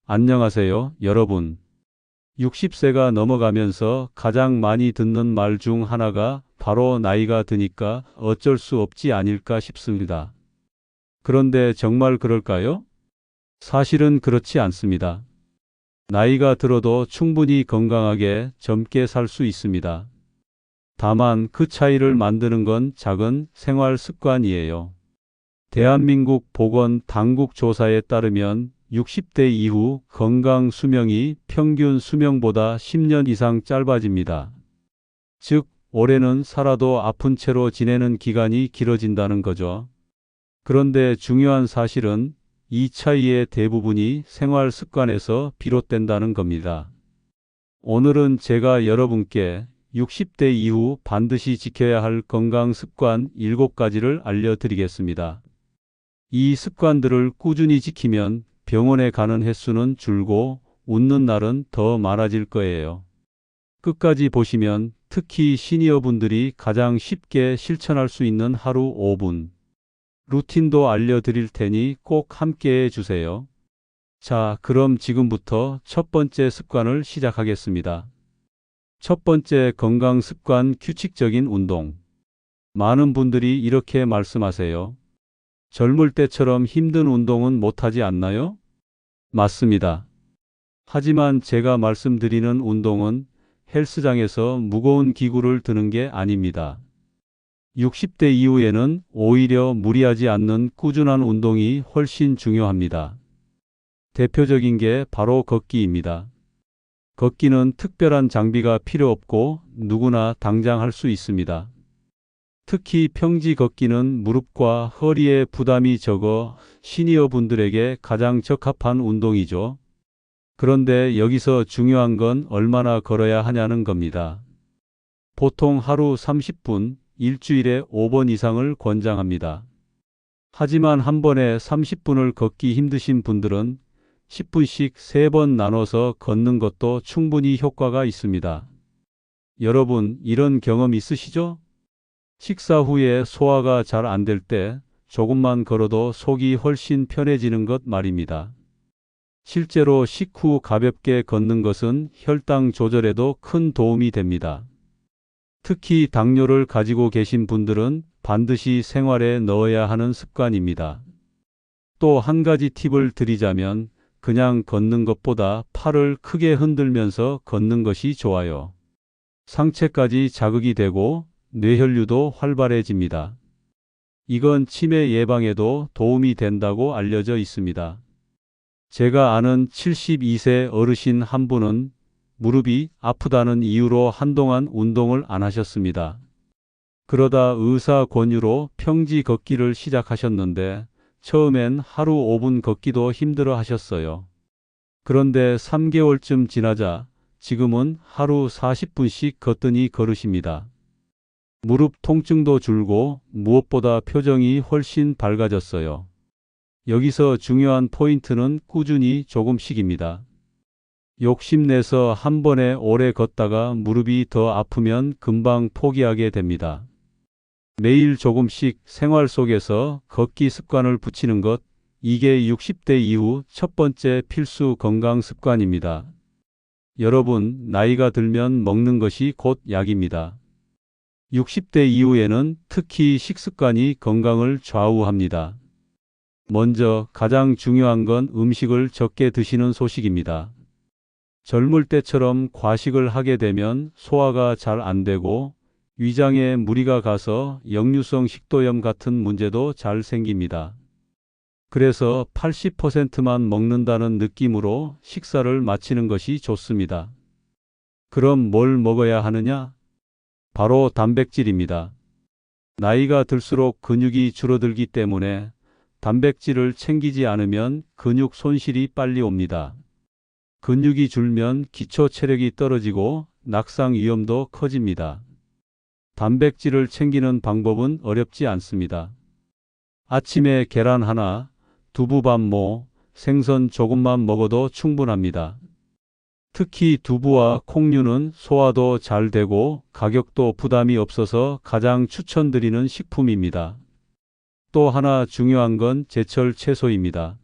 안녕하세요, 여러분. 60세가 넘어가면서 가장 많이 듣는 말 중 하나가 바로 나이가 드니까 어쩔 수 없지 아닐까 싶습니다. 그런데 정말 그럴까요? 사실은 그렇지 않습니다. 나이가 들어도 충분히 건강하게 젊게 살 수 있습니다. 다만 그 차이를 만드는 건 작은 생활 습관이에요. 대한민국 보건당국 조사에 따르면 60대 이후 건강 수명이 평균 수명보다 10년 이상 짧아집니다. 즉, 올해는 살아도 아픈 채로 지내는 기간이 길어진다는 거죠. 그런데 중요한 사실은 이 차이의 대부분이 생활 습관에서 비롯된다는 겁니다. 오늘은 제가 여러분께 60대 이후 반드시 지켜야 할 건강 습관 7가지를 알려드리겠습니다. 이 습관들을 꾸준히 지키면 병원에 가는 횟수는 줄고 웃는 날은 더 많아질 거예요. 끝까지 보시면 특히 시니어분들이 가장 쉽게 실천할 수 있는 하루 5분 루틴도 알려드릴 테니 꼭 함께 해주세요. 자, 그럼 지금부터 첫 번째 습관을 시작하겠습니다. 첫 번째 건강 습관 규칙적인 운동. 많은 분들이 이렇게 말씀하세요. 젊을 때처럼 힘든 운동은 못하지 않나요? 맞습니다. 하지만 제가 말씀드리는 운동은 헬스장에서 무거운 기구를 드는 게 아닙니다. 60대 이후에는 오히려 무리하지 않는 꾸준한 운동이 훨씬 중요합니다. 대표적인 게 바로 걷기입니다. 걷기는 특별한 장비가 필요 없고 누구나 당장 할 수 있습니다. 특히 평지 걷기는 무릎과 허리에 부담이 적어 시니어 분들에게 가장 적합한 운동이죠. 그런데 여기서 중요한 건 얼마나 걸어야 하냐는 겁니다. 보통 하루 30분, 일주일에 5번 이상을 권장합니다. 하지만 한 번에 30분을 걷기 힘드신 분들은 10분씩 3번 나눠서 걷는 것도 충분히 효과가 있습니다. 여러분, 이런 경험 있으시죠? 식사 후에 소화가 잘 안 될 때 조금만 걸어도 속이 훨씬 편해지는 것 말입니다. 실제로 식후 가볍게 걷는 것은 혈당 조절에도 큰 도움이 됩니다. 특히 당뇨를 가지고 계신 분들은 반드시 생활에 넣어야 하는 습관입니다. 또 한 가지 팁을 드리자면 그냥 걷는 것보다 팔을 크게 흔들면서 걷는 것이 좋아요. 상체까지 자극이 되고 뇌혈류도 활발해집니다. 이건 치매 예방에도 도움이 된다고 알려져 있습니다. 제가 아는 72세 어르신 한 분은 무릎이 아프다는 이유로 한동안 운동을 안 하셨습니다. 그러다 의사 권유로 평지 걷기를 시작하셨는데 처음엔 하루 5분 걷기도 힘들어 하셨어요. 그런데 3개월쯤 지나자 지금은 하루 40분씩 걷더니 걸으십니다. 무릎 통증도 줄고 무엇보다 표정이 훨씬 밝아졌어요. 여기서 중요한 포인트는 꾸준히 조금씩입니다. 욕심내서 한 번에 오래 걷다가 무릎이 더 아프면 금방 포기하게 됩니다. 매일 조금씩 생활 속에서 걷기 습관을 붙이는 것, 이게 60대 이후 첫 번째 필수 건강 습관입니다. 여러분, 나이가 들면 먹는 것이 곧 약입니다. 60대 이후에는 특히 식습관이 건강을 좌우합니다. 먼저 가장 중요한 건 음식을 적게 드시는 소식입니다. 젊을 때처럼 과식을 하게 되면 소화가 잘 안 되고 위장에 무리가 가서 역류성 식도염 같은 문제도 잘 생깁니다. 그래서 80%만 먹는다는 느낌으로 식사를 마치는 것이 좋습니다. 그럼 뭘 먹어야 하느냐? 바로 단백질입니다. 나이가 들수록 근육이 줄어들기 때문에 단백질을 챙기지 않으면 근육 손실이 빨리 옵니다. 근육이 줄면 기초 체력이 떨어지고 낙상 위험도 커집니다. 단백질을 챙기는 방법은 어렵지 않습니다. 아침에 계란 하나, 두부 반모, 생선 조금만 먹어도 충분합니다. 특히 두부와 콩류는 소화도 잘 되고 가격도 부담이 없어서 가장 추천드리는 식품입니다. 또 하나 중요한 건 제철 채소입니다.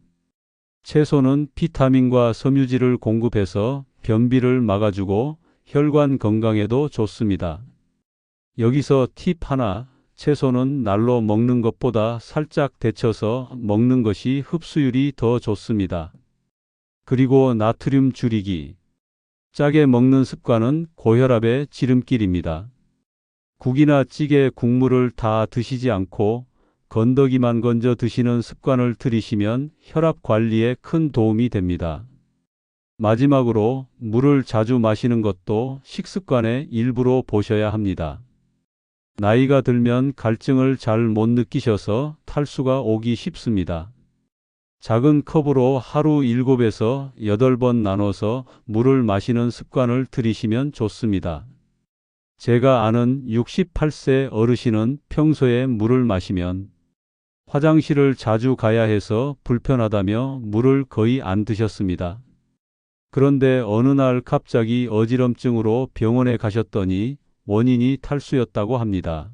채소는 비타민과 섬유질을 공급해서 변비를 막아주고 혈관 건강에도 좋습니다. 여기서 팁 하나, 채소는 날로 먹는 것보다 살짝 데쳐서 먹는 것이 흡수율이 더 좋습니다. 그리고 나트륨 줄이기. 짜게 먹는 습관은 고혈압의 지름길입니다. 국이나 찌개, 국물을 다 드시지 않고 건더기만 건져 드시는 습관을 들이시면 혈압 관리에 큰 도움이 됩니다. 마지막으로 물을 자주 마시는 것도 식습관의 일부로 보셔야 합니다. 나이가 들면 갈증을 잘 못 느끼셔서 탈수가 오기 쉽습니다. 작은 컵으로 하루 7에서 8번 나눠서 물을 마시는 습관을 들이시면 좋습니다. 제가 아는 68세 어르신은 평소에 물을 마시면 화장실을 자주 가야 해서 불편하다며 물을 거의 안 드셨습니다. 그런데 어느 날 갑자기 어지럼증으로 병원에 가셨더니 원인이 탈수였다고 합니다.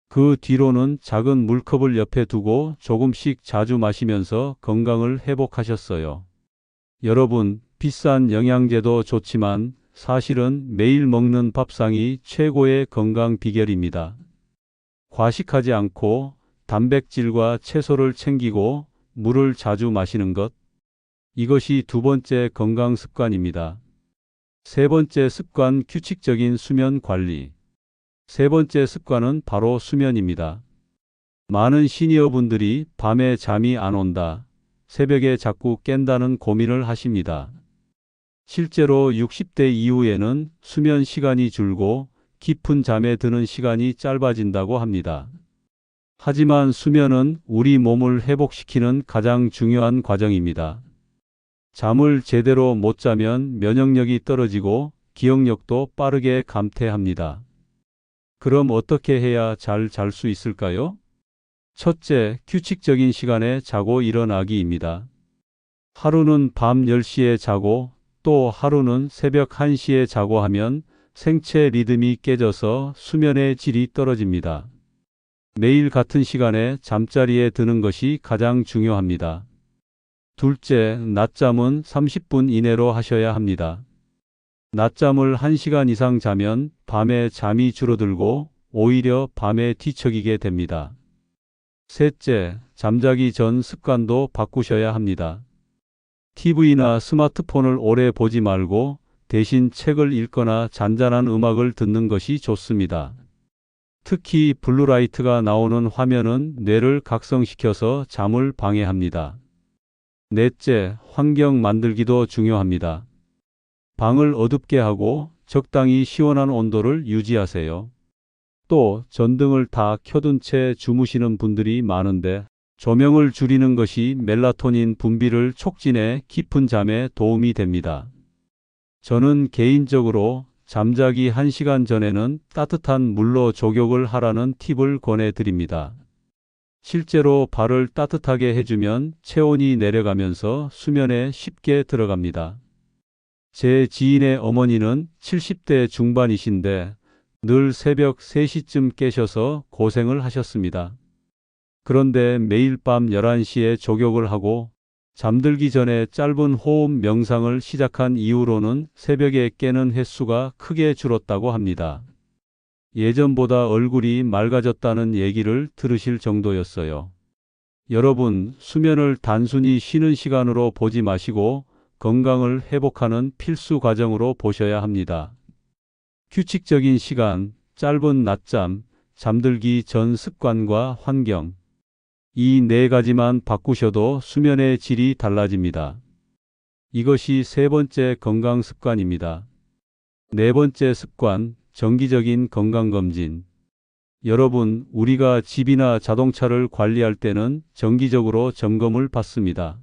그 뒤로는 작은 물컵을 옆에 두고 조금씩 자주 마시면서 건강을 회복하셨어요. 여러분, 비싼 영양제도 좋지만 사실은 매일 먹는 밥상이 최고의 건강 비결입니다. 과식하지 않고 단백질과 채소를 챙기고 물을 자주 마시는 것. 이것이 두 번째 건강 습관입니다. 세 번째 습관, 규칙적인 수면 관리. 세 번째 습관은 바로 수면입니다. 많은 시니어분들이 밤에 잠이 안 온다, 새벽에 자꾸 깬다는 고민을 하십니다. 실제로 60대 이후에는 수면 시간이 줄고 깊은 잠에 드는 시간이 짧아진다고 합니다. 하지만 수면은 우리 몸을 회복시키는 가장 중요한 과정입니다. 잠을 제대로 못 자면 면역력이 떨어지고 기억력도 빠르게 감퇴합니다. 그럼 어떻게 해야 잘 잘 수 있을까요? 첫째, 규칙적인 시간에 자고 일어나기입니다. 하루는 밤 10시에 자고 또 하루는 새벽 1시에 자고 하면 생체 리듬이 깨져서 수면의 질이 떨어집니다. 매일 같은 시간에 잠자리에 드는 것이 가장 중요합니다. 둘째, 낮잠은 30분 이내로 하셔야 합니다. 낮잠을 1시간 이상 자면 밤에 잠이 줄어들고 오히려 밤에 뒤척이게 됩니다. 셋째, 잠자기 전 습관도 바꾸셔야 합니다. TV나 스마트폰을 오래 보지 말고 대신 책을 읽거나 잔잔한 음악을 듣는 것이 좋습니다. 특히 블루라이트가 나오는 화면은 뇌를 각성시켜서 잠을 방해합니다. 넷째, 환경 만들기도 중요합니다. 방을 어둡게 하고 적당히 시원한 온도를 유지하세요. 또 전등을 다 켜둔 채 주무시는 분들이 많은데 조명을 줄이는 것이 멜라토닌 분비를 촉진해 깊은 잠에 도움이 됩니다. 저는 개인적으로 잠자기 1시간 전에는 따뜻한 물로 족욕을 하라는 팁을 권해드립니다. 실제로 발을 따뜻하게 해주면 체온이 내려가면서 수면에 쉽게 들어갑니다. 제 지인의 어머니는 70대 중반이신데 늘 새벽 3시쯤 깨셔서 고생을 하셨습니다. 그런데 매일 밤 11시에 족욕을 하고 잠들기 전에 짧은 호흡 명상을 시작한 이후로는 새벽에 깨는 횟수가 크게 줄었다고 합니다. 예전보다 얼굴이 맑아졌다는 얘기를 들으실 정도였어요. 여러분, 수면을 단순히 쉬는 시간으로 보지 마시고 건강을 회복하는 필수 과정으로 보셔야 합니다. 규칙적인 시간, 짧은 낮잠, 잠들기 전 습관과 환경. 이 네 가지만 바꾸셔도 수면의 질이 달라집니다. 이것이 세 번째 건강 습관입니다. 네 번째 습관, 정기적인 건강검진. 여러분, 우리가 집이나 자동차를 관리할 때는 정기적으로 점검을 받습니다.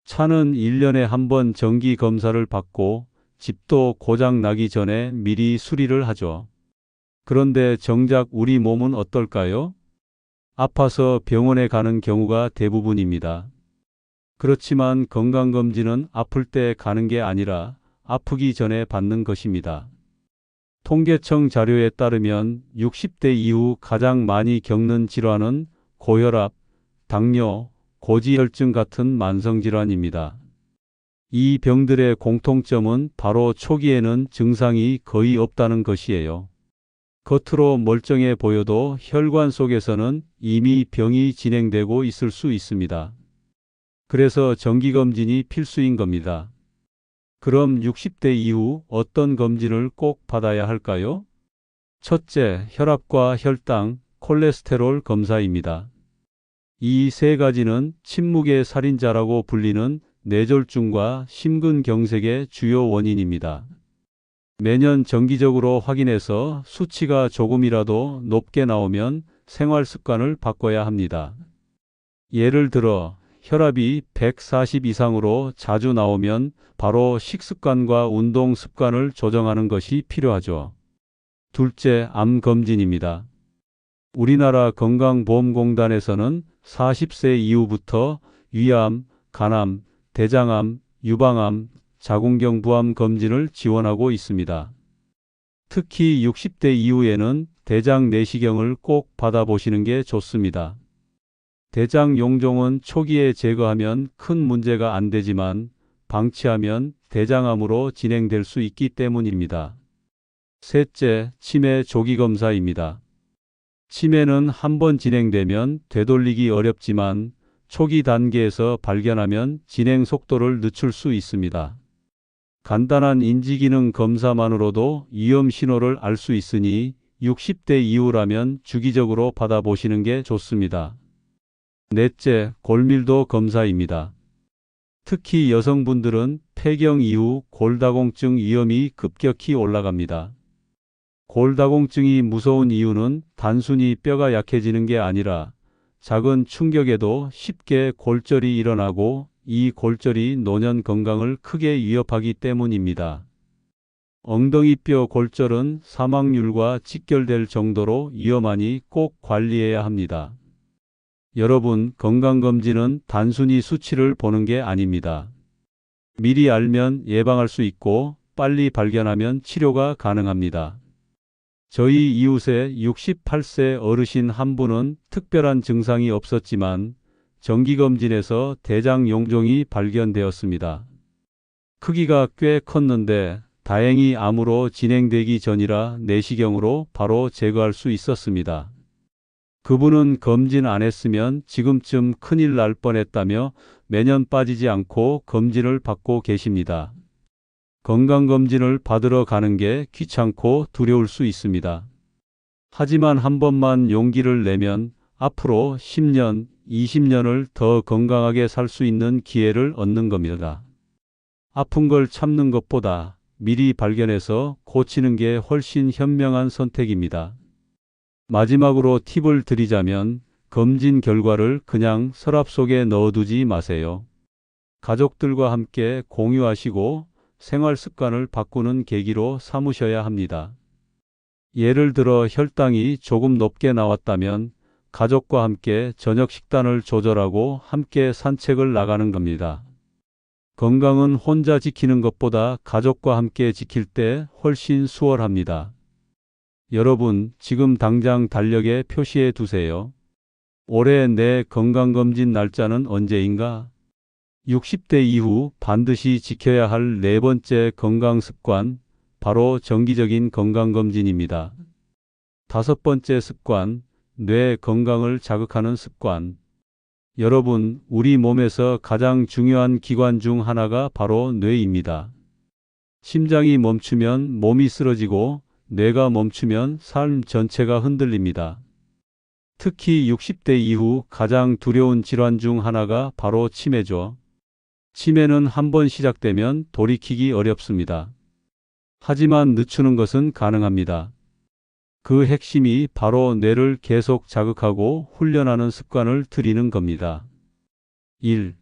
차는 1년에 한 번 정기 검사를 받고 집도 고장 나기 전에 미리 수리를 하죠. 그런데 정작 우리 몸은 어떨까요? 아파서 병원에 가는 경우가 대부분입니다. 그렇지만 건강검진은 아플 때 가는 게 아니라 아프기 전에 받는 것입니다. 통계청 자료에 따르면 60대 이후 가장 많이 겪는 질환은 고혈압, 당뇨, 고지혈증 같은 만성질환입니다. 이 병들의 공통점은 바로 초기에는 증상이 거의 없다는 것이에요. 겉으로 멀쩡해 보여도 혈관 속에서는 이미 병이 진행되고 있을 수 있습니다. 그래서 정기검진이 필수인 겁니다. 그럼 60대 이후 어떤 검진을 꼭 받아야 할까요? 첫째, 혈압과 혈당, 콜레스테롤 검사입니다. 이 세 가지는 침묵의 살인자라고 불리는 뇌졸중과 심근경색의 주요 원인입니다. 매년 정기적으로 확인해서 수치가 조금이라도 높게 나오면 생활 습관을 바꿔야 합니다. 예를 들어 혈압이 140 이상으로 자주 나오면 바로 식습관과 운동 습관을 조정하는 것이 필요하죠. 둘째, 암 검진입니다. 우리나라 건강보험공단에서는 40세 이후부터 위암, 간암, 대장암, 유방암, 자궁경부암 검진을 지원하고 있습니다. 특히 60대 이후에는 대장 내시경을 꼭 받아보시는 게 좋습니다. 대장 용종은 초기에 제거하면 큰 문제가 안 되지만 방치하면 대장암으로 진행될 수 있기 때문입니다. 셋째, 치매 조기 검사입니다. 치매는 한번 진행되면 되돌리기 어렵지만 초기 단계에서 발견하면 진행 속도를 늦출 수 있습니다. 간단한 인지기능 검사만으로도 위험 신호를 알 수 있으니 60대 이후라면 주기적으로 받아보시는 게 좋습니다. 넷째, 골밀도 검사입니다. 특히 여성분들은 폐경 이후 골다공증 위험이 급격히 올라갑니다. 골다공증이 무서운 이유는 단순히 뼈가 약해지는 게 아니라 작은 충격에도 쉽게 골절이 일어나고 이 골절이 노년 건강을 크게 위협하기 때문입니다. 엉덩이뼈 골절은 사망률과 직결될 정도로 위험하니 꼭 관리해야 합니다. 여러분, 건강검진은 단순히 수치를 보는 게 아닙니다. 미리 알면 예방할 수 있고 빨리 발견하면 치료가 가능합니다. 저희 이웃에 68세 어르신 한 분은 특별한 증상이 없었지만 정기검진에서 대장 용종이 발견되었습니다. 크기가 꽤 컸는데 다행히 암으로 진행되기 전이라 내시경으로 바로 제거할 수 있었습니다. 그분은 검진 안 했으면 지금쯤 큰일 날 뻔했다며 매년 빠지지 않고 검진을 받고 계십니다. 건강검진을 받으러 가는 게 귀찮고 두려울 수 있습니다. 하지만 한 번만 용기를 내면 앞으로 10년, 20년을 더 건강하게 살 수 있는 기회를 얻는 겁니다. 아픈 걸 참는 것보다 미리 발견해서 고치는 게 훨씬 현명한 선택입니다. 마지막으로 팁을 드리자면 검진 결과를 그냥 서랍 속에 넣어두지 마세요. 가족들과 함께 공유하시고 생활 습관을 바꾸는 계기로 삼으셔야 합니다. 예를 들어 혈당이 조금 높게 나왔다면 가족과 함께 저녁 식단을 조절하고 함께 산책을 나가는 겁니다. 건강은 혼자 지키는 것보다 가족과 함께 지킬 때 훨씬 수월합니다. 여러분, 지금 당장 달력에 표시해 두세요. 올해 내 건강검진 날짜는 언제인가? 60대 이후 반드시 지켜야 할 네 번째 건강습관, 바로 정기적인 건강검진입니다. 다섯 번째 습관, 뇌 건강을 자극하는 습관. 여러분, 우리 몸에서 가장 중요한 기관 중 하나가 바로 뇌입니다. 심장이 멈추면 몸이 쓰러지고 뇌가 멈추면 삶 전체가 흔들립니다. 특히 60대 이후 가장 두려운 질환 중 하나가 바로 치매죠. 치매는 한번 시작되면 돌이키기 어렵습니다. 하지만 늦추는 것은 가능합니다. 그 핵심이 바로 뇌를 계속 자극하고 훈련하는 습관을 들이는 겁니다. 1.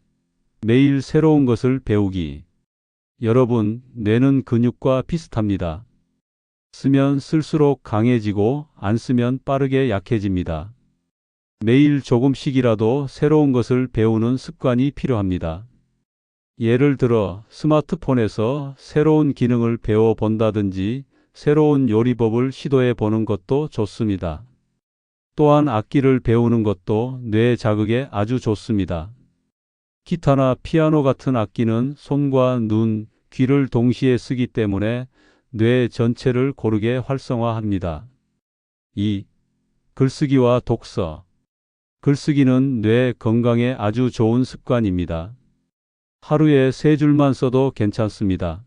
매일 새로운 것을 배우기. 여러분, 뇌는 근육과 비슷합니다. 쓰면 쓸수록 강해지고 안 쓰면 빠르게 약해집니다. 매일 조금씩이라도 새로운 것을 배우는 습관이 필요합니다. 예를 들어 스마트폰에서 새로운 기능을 배워본다든지 새로운 요리법을 시도해 보는 것도 좋습니다. 또한 악기를 배우는 것도 뇌 자극에 아주 좋습니다. 기타나 피아노 같은 악기는 손과 눈, 귀를 동시에 쓰기 때문에 뇌 전체를 고르게 활성화합니다. 2. 글쓰기와 독서. 글쓰기는 뇌 건강에 아주 좋은 습관입니다. 하루에 3줄만 써도 괜찮습니다.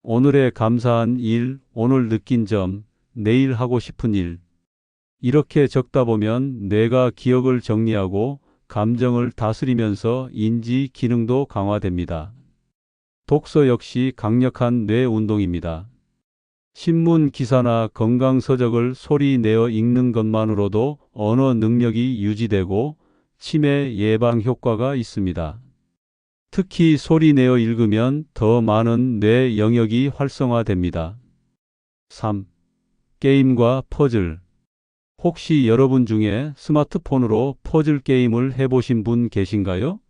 오늘의 감사한 일, 오늘 느낀 점, 내일 하고 싶은 일. 이렇게 적다 보면 뇌가 기억을 정리하고 감정을 다스리면서 인지 기능도 강화됩니다. 독서 역시 강력한 뇌 운동입니다. 신문 기사나 건강 서적을 소리 내어 읽는 것만으로도 언어 능력이 유지되고 치매 예방 효과가 있습니다. 특히 소리 내어 읽으면 더 많은 뇌 영역이 활성화됩니다. 3. 게임과 퍼즐. 혹시 여러분 중에 스마트폰으로 퍼즐 게임을 해보신 분 계신가요?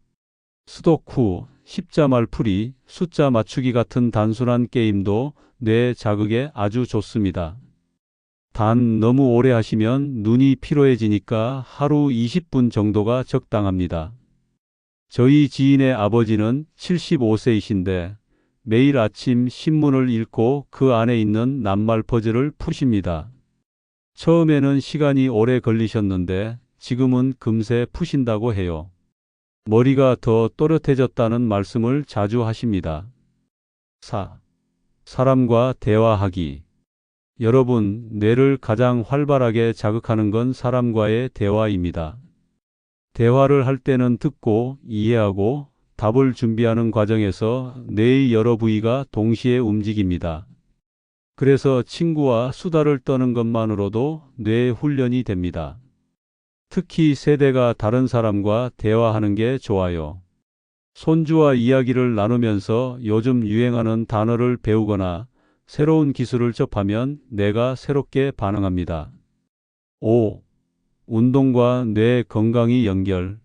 수도쿠, 십자 말풀이, 숫자 맞추기 같은 단순한 게임도 뇌 자극에 아주 좋습니다. 단 너무 오래 하시면 눈이 피로해지니까 하루 20분 정도가 적당합니다. 저희 지인의 아버지는 75세이신데 매일 아침 신문을 읽고 그 안에 있는 낱말 퍼즐을 푸십니다. 처음에는 시간이 오래 걸리셨는데 지금은 금세 푸신다고 해요. 머리가 더 또렷해졌다는 말씀을 자주 하십니다. 4. 사람과 대화하기. 여러분, 뇌를 가장 활발하게 자극하는 건 사람과의 대화입니다. 대화를 할 때는 듣고 이해하고 답을 준비하는 과정에서 뇌의 여러 부위가 동시에 움직입니다. 그래서 친구와 수다를 떠는 것만으로도 뇌 훈련이 됩니다. 특히 세대가 다른 사람과 대화하는 게 좋아요. 손주와 이야기를 나누면서 요즘 유행하는 단어를 배우거나 새로운 기술을 접하면 뇌가 새롭게 반응합니다. 5. 운동과 뇌 건강이 연결.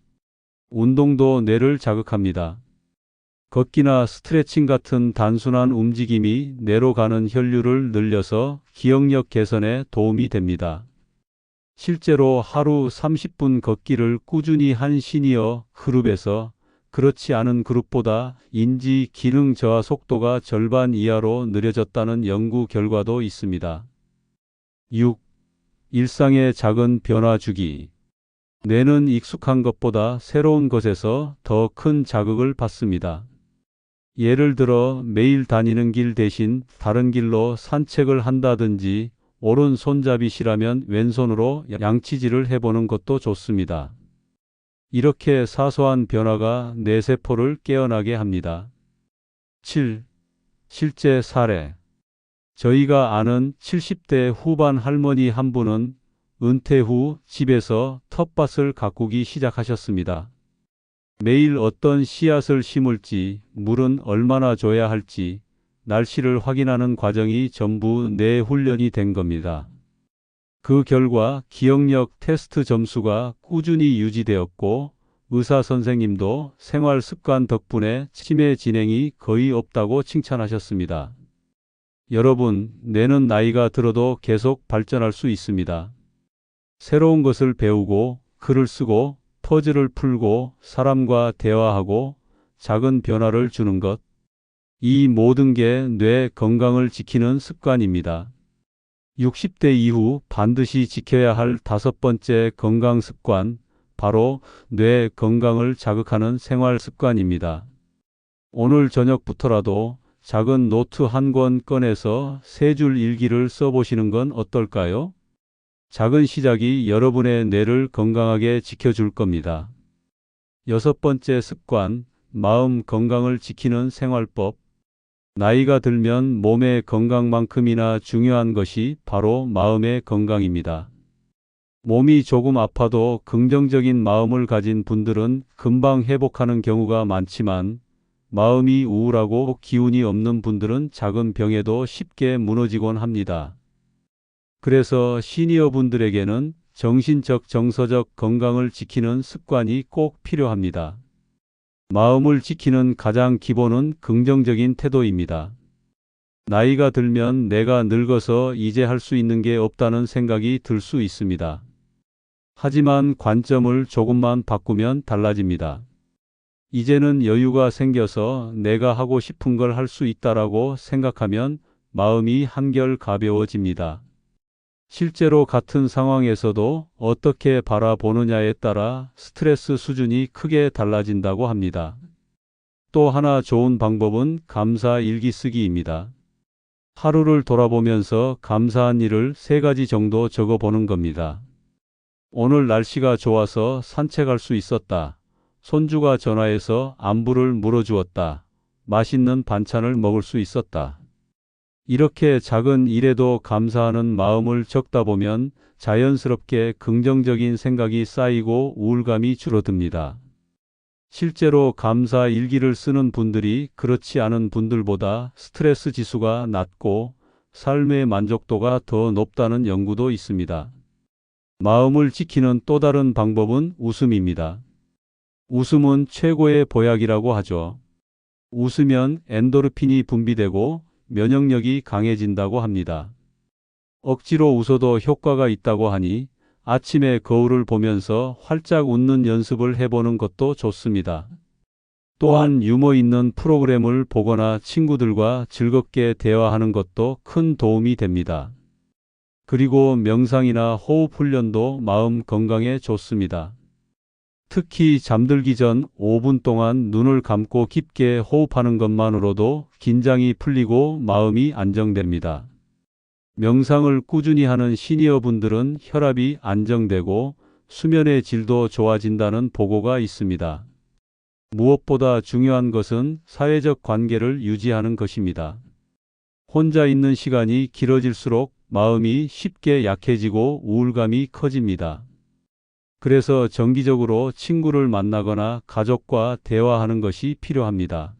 운동도 뇌를 자극합니다. 걷기나 스트레칭 같은 단순한 움직임이 뇌로 가는 혈류를 늘려서 기억력 개선에 도움이 됩니다. 실제로 하루 30분 걷기를 꾸준히 한 시니어 그룹에서 그렇지 않은 그룹보다 인지 기능 저하 속도가 절반 이하로 느려졌다는 연구 결과도 있습니다. 6. 일상의 작은 변화 주기. 뇌는 익숙한 것보다 새로운 것에서 더 큰 자극을 받습니다. 예를 들어 매일 다니는 길 대신 다른 길로 산책을 한다든지 오른손잡이 싫으면 왼손으로 양치질을 해보는 것도 좋습니다. 이렇게 사소한 변화가 뇌세포를 깨어나게 합니다. 7. 실제 사례. 저희가 아는 70대 후반 할머니 한 분은 은퇴 후 집에서 텃밭을 가꾸기 시작하셨습니다. 매일 어떤 씨앗을 심을지, 물은 얼마나 줘야 할지, 날씨를 확인하는 과정이 전부 뇌 훈련이 된 겁니다. 그 결과 기억력 테스트 점수가 꾸준히 유지되었고 의사 선생님도 생활 습관 덕분에 치매 진행이 거의 없다고 칭찬하셨습니다. 여러분, 뇌는 나이가 들어도 계속 발전할 수 있습니다. 새로운 것을 배우고 글을 쓰고 퍼즐을 풀고 사람과 대화하고 작은 변화를 주는 것. 이 모든 게 뇌 건강을 지키는 습관입니다. 60대 이후 반드시 지켜야 할 5번째 건강 습관, 바로 뇌 건강을 자극하는 생활 습관입니다. 오늘 저녁부터라도 작은 노트 한 권 꺼내서 3줄 일기를 써보시는 건 어떨까요? 작은 시작이 여러분의 뇌를 건강하게 지켜줄 겁니다. 6번째 습관, 마음 건강을 지키는 생활법. 나이가 들면 몸의 건강만큼이나 중요한 것이 바로 마음의 건강입니다. 몸이 조금 아파도 긍정적인 마음을 가진 분들은 금방 회복하는 경우가 많지만 마음이 우울하고 기운이 없는 분들은 작은 병에도 쉽게 무너지곤 합니다. 그래서 시니어 분들에게는 정신적, 정서적 건강을 지키는 습관이 꼭 필요합니다. 마음을 지키는 가장 기본은 긍정적인 태도입니다. 나이가 들면 내가 늙어서 이제 할 수 있는 게 없다는 생각이 들 수 있습니다. 하지만 관점을 조금만 바꾸면 달라집니다. 이제는 여유가 생겨서 내가 하고 싶은 걸 할 수 있다라고 생각하면 마음이 한결 가벼워집니다. 실제로 같은 상황에서도 어떻게 바라보느냐에 따라 스트레스 수준이 크게 달라진다고 합니다. 또 하나 좋은 방법은 감사 일기 쓰기입니다. 하루를 돌아보면서 감사한 일을 3가지 정도 적어보는 겁니다. 오늘 날씨가 좋아서 산책할 수 있었다. 손주가 전화해서 안부를 물어주었다. 맛있는 반찬을 먹을 수 있었다. 이렇게 작은 일에도 감사하는 마음을 적다 보면 자연스럽게 긍정적인 생각이 쌓이고 우울감이 줄어듭니다. 실제로 감사 일기를 쓰는 분들이 그렇지 않은 분들보다 스트레스 지수가 낮고 삶의 만족도가 더 높다는 연구도 있습니다. 마음을 지키는 또 다른 방법은 웃음입니다. 웃음은 최고의 보약이라고 하죠. 웃으면 엔도르핀이 분비되고 면역력이 강해진다고 합니다. 억지로 웃어도 효과가 있다고 하니 아침에 거울을 보면서 활짝 웃는 연습을 해보는 것도 좋습니다. 또한 유머 있는 프로그램을 보거나 친구들과 즐겁게 대화하는 것도 큰 도움이 됩니다. 그리고 명상이나 호흡 훈련도 마음 건강에 좋습니다. 특히 잠들기 전 5분 동안 눈을 감고 깊게 호흡하는 것만으로도 긴장이 풀리고 마음이 안정됩니다. 명상을 꾸준히 하는 시니어분들은 혈압이 안정되고 수면의 질도 좋아진다는 보고가 있습니다. 무엇보다 중요한 것은 사회적 관계를 유지하는 것입니다. 혼자 있는 시간이 길어질수록 마음이 쉽게 약해지고 우울감이 커집니다. 그래서 정기적으로 친구를 만나거나 가족과 대화하는 것이 필요합니다.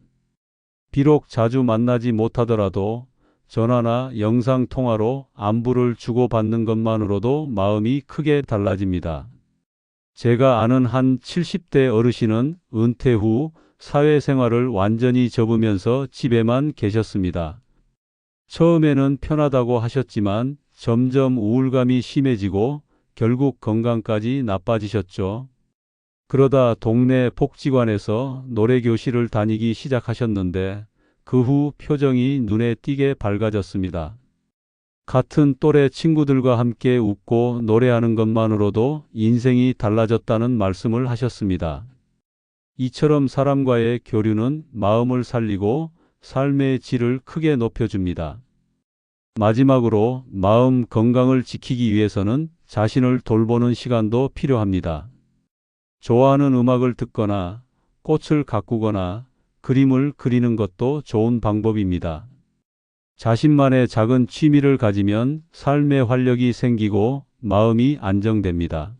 비록 자주 만나지 못하더라도 전화나 영상 통화로 안부를 주고받는 것만으로도 마음이 크게 달라집니다. 제가 아는 한 70대 어르신은 은퇴 후 사회생활을 완전히 접으면서 집에만 계셨습니다. 처음에는 편하다고 하셨지만 점점 우울감이 심해지고 결국 건강까지 나빠지셨죠. 그러다 동네 복지관에서 노래교실을 다니기 시작하셨는데 그 후 표정이 눈에 띄게 밝아졌습니다. 같은 또래 친구들과 함께 웃고 노래하는 것만으로도 인생이 달라졌다는 말씀을 하셨습니다. 이처럼 사람과의 교류는 마음을 살리고 삶의 질을 크게 높여줍니다. 마지막으로 마음 건강을 지키기 위해서는 자신을 돌보는 시간도 필요합니다. 좋아하는 음악을 듣거나 꽃을 가꾸거나 그림을 그리는 것도 좋은 방법입니다. 자신만의 작은 취미를 가지면 삶의 활력이 생기고 마음이 안정됩니다.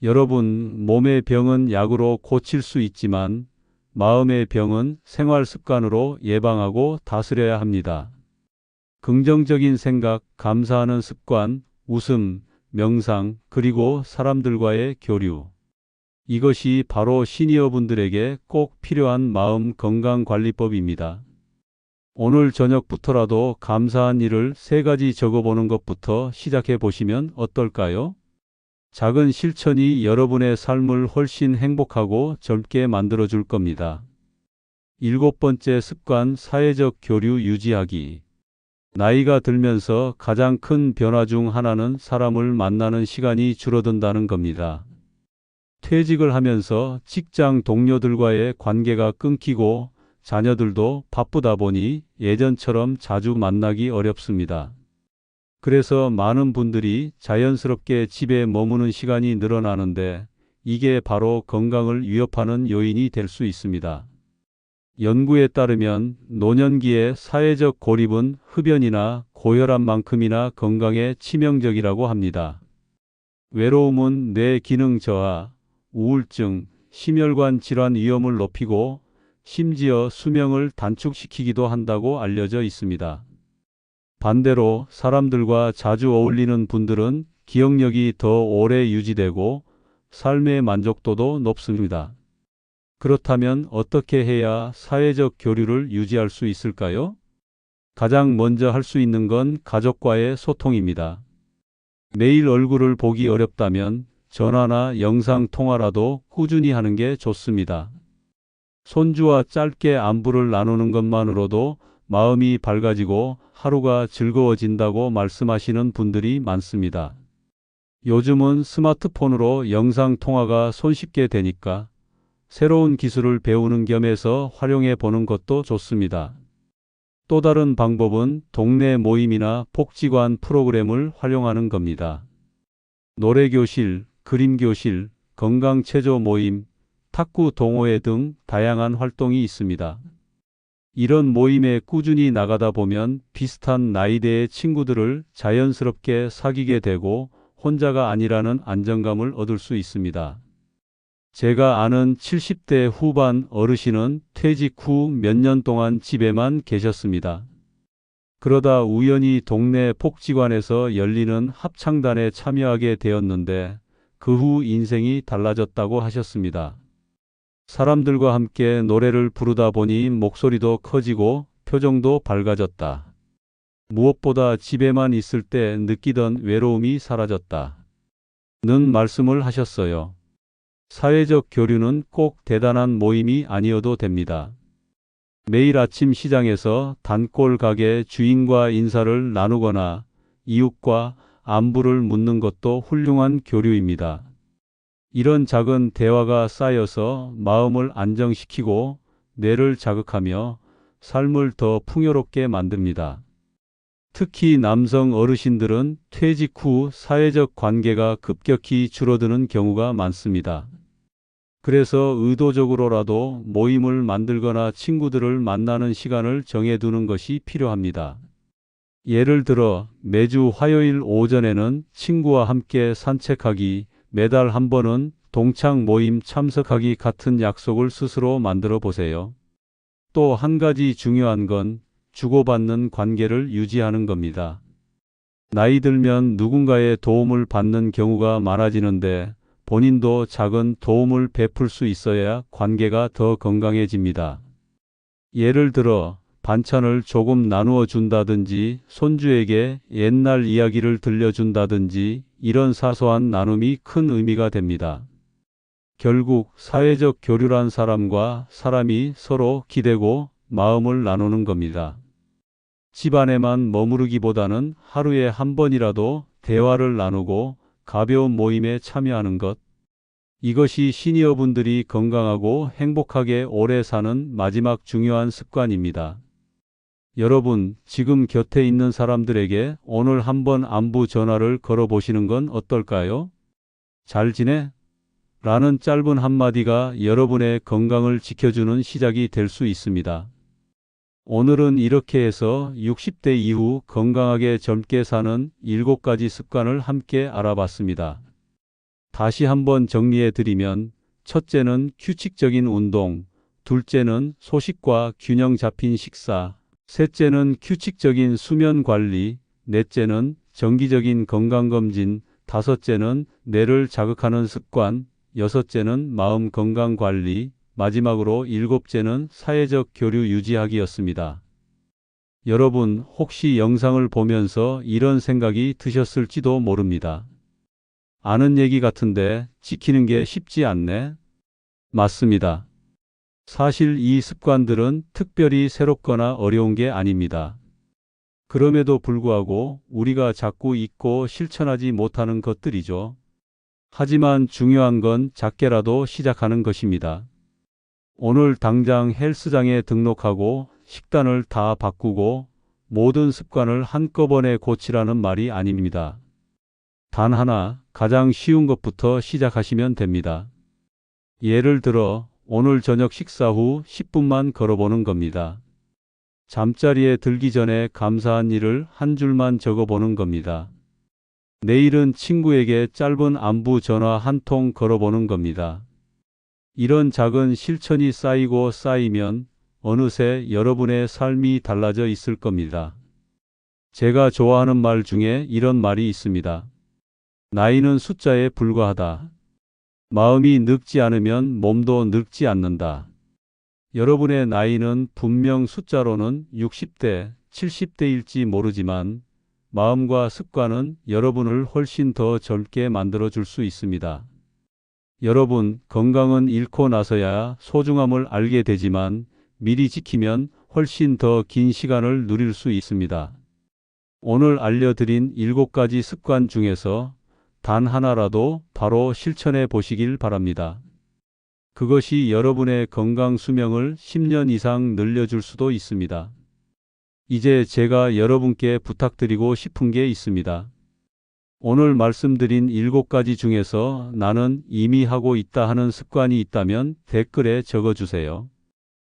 여러분, 몸의 병은 약으로 고칠 수 있지만 마음의 병은 생활 습관으로 예방하고 다스려야 합니다. 긍정적인 생각, 감사하는 습관, 웃음, 명상, 그리고 사람들과의 교류. 이것이 바로 시니어분들에게 꼭 필요한 마음 건강 관리법입니다. 오늘 저녁부터라도 감사한 일을 3가지 적어보는 것부터 시작해 보시면 어떨까요? 작은 실천이 여러분의 삶을 훨씬 행복하고 젊게 만들어줄 겁니다. 7번째 습관, 사회적 교류 유지하기. 나이가 들면서 가장 큰 변화 중 하나는 사람을 만나는 시간이 줄어든다는 겁니다. 퇴직을 하면서 직장 동료들과의 관계가 끊기고 자녀들도 바쁘다 보니 예전처럼 자주 만나기 어렵습니다. 그래서 많은 분들이 자연스럽게 집에 머무는 시간이 늘어나는데 이게 바로 건강을 위협하는 요인이 될 수 있습니다. 연구에 따르면 노년기의 사회적 고립은 흡연이나 고혈압만큼이나 건강에 치명적이라고 합니다. 외로움은 뇌 기능 저하, 우울증, 심혈관 질환 위험을 높이고 심지어 수명을 단축시키기도 한다고 알려져 있습니다. 반대로 사람들과 자주 어울리는 분들은 기억력이 더 오래 유지되고 삶의 만족도도 높습니다. 그렇다면 어떻게 해야 사회적 교류를 유지할 수 있을까요? 가장 먼저 할 수 있는 건 가족과의 소통입니다. 매일 얼굴을 보기 어렵다면 전화나 영상 통화라도 꾸준히 하는 게 좋습니다. 손주와 짧게 안부를 나누는 것만으로도 마음이 밝아지고 하루가 즐거워진다고 말씀하시는 분들이 많습니다. 요즘은 스마트폰으로 영상 통화가 손쉽게 되니까 새로운 기술을 배우는 겸해서 활용해 보는 것도 좋습니다. 또 다른 방법은 동네 모임이나 복지관 프로그램을 활용하는 겁니다. 노래교실, 그림교실, 건강체조 모임, 탁구 동호회 등 다양한 활동이 있습니다. 이런 모임에 꾸준히 나가다 보면 비슷한 나이대의 친구들을 자연스럽게 사귀게 되고 혼자가 아니라는 안정감을 얻을 수 있습니다. 제가 아는 70대 후반 어르신은 퇴직 후 몇 년 동안 집에만 계셨습니다. 그러다 우연히 동네 복지관에서 열리는 합창단에 참여하게 되었는데 그 후 인생이 달라졌다고 하셨습니다. 사람들과 함께 노래를 부르다 보니 목소리도 커지고 표정도 밝아졌다. 무엇보다 집에만 있을 때 느끼던 외로움이 사라졌다. 는 말씀을 하셨어요. 사회적 교류는 꼭 대단한 모임이 아니어도 됩니다. 매일 아침 시장에서 단골 가게 주인과 인사를 나누거나 이웃과 안부를 묻는 것도 훌륭한 교류입니다. 이런 작은 대화가 쌓여서 마음을 안정시키고 뇌를 자극하며 삶을 더 풍요롭게 만듭니다. 특히 남성 어르신들은 퇴직 후 사회적 관계가 급격히 줄어드는 경우가 많습니다. 그래서 의도적으로라도 모임을 만들거나 친구들을 만나는 시간을 정해두는 것이 필요합니다. 예를 들어 매주 화요일 오전에는 친구와 함께 산책하기, 매달 한 번은 동창 모임 참석하기 같은 약속을 스스로 만들어 보세요. 또 한 가지 중요한 건 주고받는 관계를 유지하는 겁니다. 나이 들면 누군가의 도움을 받는 경우가 많아지는데 본인도 작은 도움을 베풀 수 있어야 관계가 더 건강해집니다. 예를 들어 반찬을 조금 나누어 준다든지 손주에게 옛날 이야기를 들려준다든지 이런 사소한 나눔이 큰 의미가 됩니다. 결국 사회적 교류란 사람과 사람이 서로 기대고 마음을 나누는 겁니다. 집 안에만 머무르기보다는 하루에 한 번이라도 대화를 나누고 가벼운 모임에 참여하는 것. 이것이 시니어분들이 건강하고 행복하게 오래 사는 마지막 중요한 습관입니다. 여러분, 지금 곁에 있는 사람들에게 오늘 한번 안부 전화를 걸어보시는 건 어떨까요? 잘 지내? 라는 짧은 한마디가 여러분의 건강을 지켜주는 시작이 될 수 있습니다. 오늘은 이렇게 해서 60대 이후 건강하게 젊게 사는 7가지 습관을 함께 알아봤습니다. 다시 한번 정리해 드리면 첫째는 규칙적인 운동, 둘째는 소식과 균형 잡힌 식사, 셋째는 규칙적인 수면 관리, 넷째는 정기적인 건강검진, 다섯째는 뇌를 자극하는 습관, 여섯째는 마음 건강 관리, 마지막으로 일곱째는 사회적 교류 유지하기였습니다. 여러분, 혹시 영상을 보면서 이런 생각이 드셨을지도 모릅니다. 아는 얘기 같은데 지키는 게 쉽지 않네? 맞습니다. 사실 이 습관들은 특별히 새롭거나 어려운 게 아닙니다. 그럼에도 불구하고 우리가 자꾸 잊고 실천하지 못하는 것들이죠. 하지만 중요한 건 작게라도 시작하는 것입니다. 오늘 당장 헬스장에 등록하고 식단을 다 바꾸고 모든 습관을 한꺼번에 고치라는 말이 아닙니다. 단 하나, 가장 쉬운 것부터 시작하시면 됩니다. 예를 들어 오늘 저녁 식사 후 10분만 걸어보는 겁니다. 잠자리에 들기 전에 감사한 일을 한 줄만 적어보는 겁니다. 내일은 친구에게 짧은 안부 전화 한 통 걸어보는 겁니다. 이런 작은 실천이 쌓이고 쌓이면 어느새 여러분의 삶이 달라져 있을 겁니다. 제가 좋아하는 말 중에 이런 말이 있습니다. 나이는 숫자에 불과하다. 마음이 늙지 않으면 몸도 늙지 않는다. 여러분의 나이는 분명 숫자로는 60대, 70대일지 모르지만 마음과 습관은 여러분을 훨씬 더 젊게 만들어 줄 수 있습니다. 여러분, 건강은 잃고 나서야 소중함을 알게 되지만 미리 지키면 훨씬 더 긴 시간을 누릴 수 있습니다. 오늘 알려드린 7가지 습관 중에서 단 하나라도 바로 실천해 보시길 바랍니다. 그것이 여러분의 건강 수명을 10년 이상 늘려줄 수도 있습니다. 이제 제가 여러분께 부탁드리고 싶은 게 있습니다. 오늘 말씀드린 7가지 중에서 나는 이미 하고 있다 하는 습관이 있다면 댓글에 적어주세요.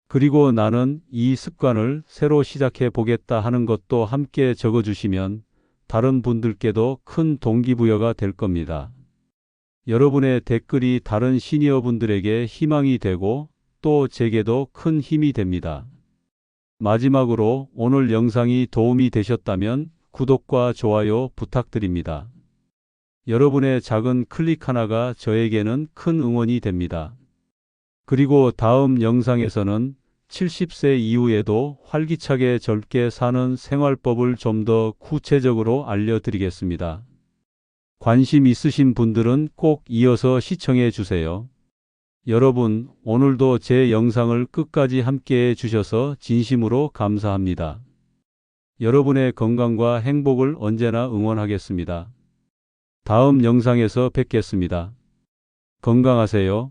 그리고 나는 이 습관을 새로 시작해 보겠다 하는 것도 함께 적어주시면 다른 분들께도 큰 동기부여가 될 겁니다. 여러분의 댓글이 다른 시니어분들에게 희망이 되고 또 제게도 큰 힘이 됩니다. 마지막으로 오늘 영상이 도움이 되셨다면 구독과 좋아요 부탁드립니다. 여러분의 작은 클릭 하나가 저에게는 큰 응원이 됩니다. 그리고 다음 영상에서는 70세 이후에도 활기차게 젊게 사는 생활법을 좀 더 구체적으로 알려드리겠습니다. 관심 있으신 분들은 꼭 이어서 시청해 주세요. 여러분, 오늘도 제 영상을 끝까지 함께 해 주셔서 진심으로 감사합니다. 여러분의 건강과 행복을 언제나 응원하겠습니다. 다음 영상에서 뵙겠습니다. 건강하세요.